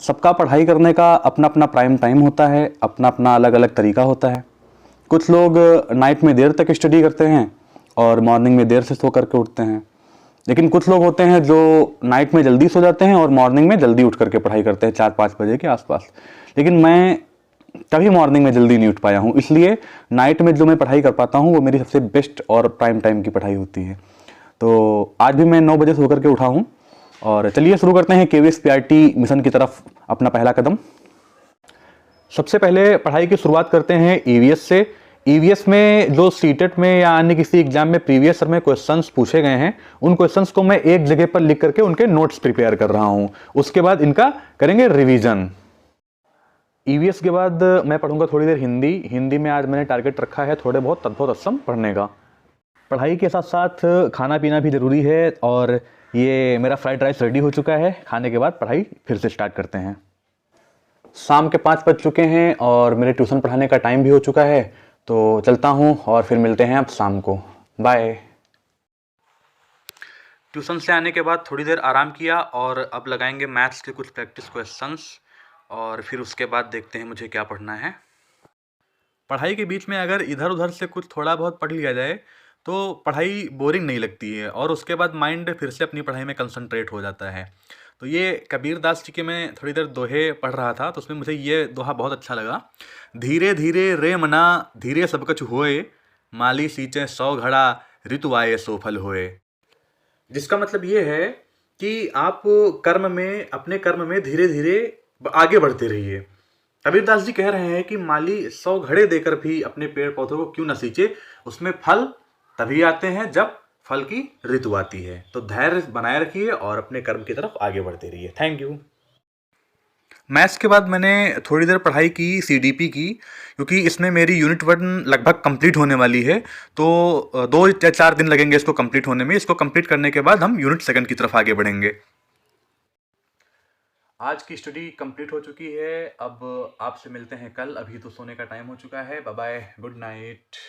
सबका पढ़ाई करने का अपना अपना प्राइम टाइम होता है, अपना अपना अलग अलग तरीका होता है। कुछ लोग नाइट में देर तक स्टडी करते हैं और मॉर्निंग में देर से सो करके उठते हैं। लेकिन कुछ लोग होते हैं जो नाइट में जल्दी सो जाते हैं और मॉर्निंग में जल्दी उठ करके पढ़ाई करते हैं 4-5 बजे के आसपास। लेकिन मैं कभी मॉर्निंग में जल्दी नहीं उठ पाया हूँ, इसलिए नाइट में जो मैं पढ़ाई कर पाता हूँ वो मेरी सबसे बेस्ट और प्राइम टाइम की पढ़ाई होती है। तो आज भी मैं 9 बजे सो करके उठा हूँ और चलिए शुरू करते हैं केवीएस पीआरटी मिशन की तरफ अपना पहला कदम। सबसे पहले पढ़ाई की शुरुआत करते हैं ईवीएस से। ईवीएस में जो सीटेट में या अन्य किसी एग्जाम में प्रीवियस ईयर में क्वेश्चंस पूछे गए हैं, उन क्वेश्चंस को मैं एक जगह पर लिख करके उनके नोट्स प्रिपेयर कर रहा हूं। उसके बाद इनका करेंगे रिवीजन। ईवीएस के बाद मैं पढ़ूंगा थोड़ी देर हिंदी। हिंदी में आज मैंने टारगेट रखा है थोड़े बहुत तद्भव तत्सम पढ़ने का। पढ़ाई के साथ साथ खाना पीना भी ज़रूरी है और ये मेरा फ्राइड राइस रेडी हो चुका है। खाने के बाद पढ़ाई फिर से स्टार्ट करते हैं। शाम के 5 बज चुके हैं और मेरे ट्यूशन पढ़ाने का टाइम भी हो चुका है, तो चलता हूँ और फिर मिलते हैं अब शाम को। बाय। ट्यूशन से आने के बाद थोड़ी देर आराम किया और अब लगाएंगे मैथ्स के कुछ प्रैक्टिस क्वेश्चंस और फिर उसके बाद देखते हैं मुझे क्या पढ़ना है। पढ़ाई के बीच में अगर इधर उधर से कुछ थोड़ा बहुत पढ़ लिया जाए तो पढ़ाई बोरिंग नहीं लगती है और उसके बाद माइंड फिर से अपनी पढ़ाई में कंसंट्रेट हो जाता है। तो ये कबीर दास जी के मैं थोड़ी देर दोहे पढ़ रहा था, तो उसमें मुझे ये दोहा बहुत अच्छा लगा। धीरे धीरे रे मना धीरे सब कछु होए, माली सींचे 100 घड़ा ऋतु आए सो फल होए। जिसका मतलब ये है कि आप कर्म में अपने कर्म में धीरे धीरे आगे बढ़ते रहिए। कबीरदास जी कह रहे हैं कि माली 100 घड़े देकर भी अपने पेड़ पौधों को क्यों न सींचे, उसमें फल तभी आते हैं जब फल की ऋतु आती है। तो धैर्य बनाए रखिए और अपने कर्म की तरफ आगे बढ़ते रहिए। Thank you. मैथ्स के बाद मैंने थोड़ी देर पढ़ाई की सीडीपी की, क्योंकि इसमें मेरी यूनिट 1 लगभग कंप्लीट होने वाली है। तो 2 या 4 दिन लगेंगे इसको कंप्लीट होने में। इसको कंप्लीट करने के बाद हम यूनिट 2 की तरफ आगे बढ़ेंगे। आज की स्टडी कंप्लीट हो चुकी है। अब आपसे मिलते हैं कल। अभी तो सोने का टाइम हो चुका है। Bye bye, good night.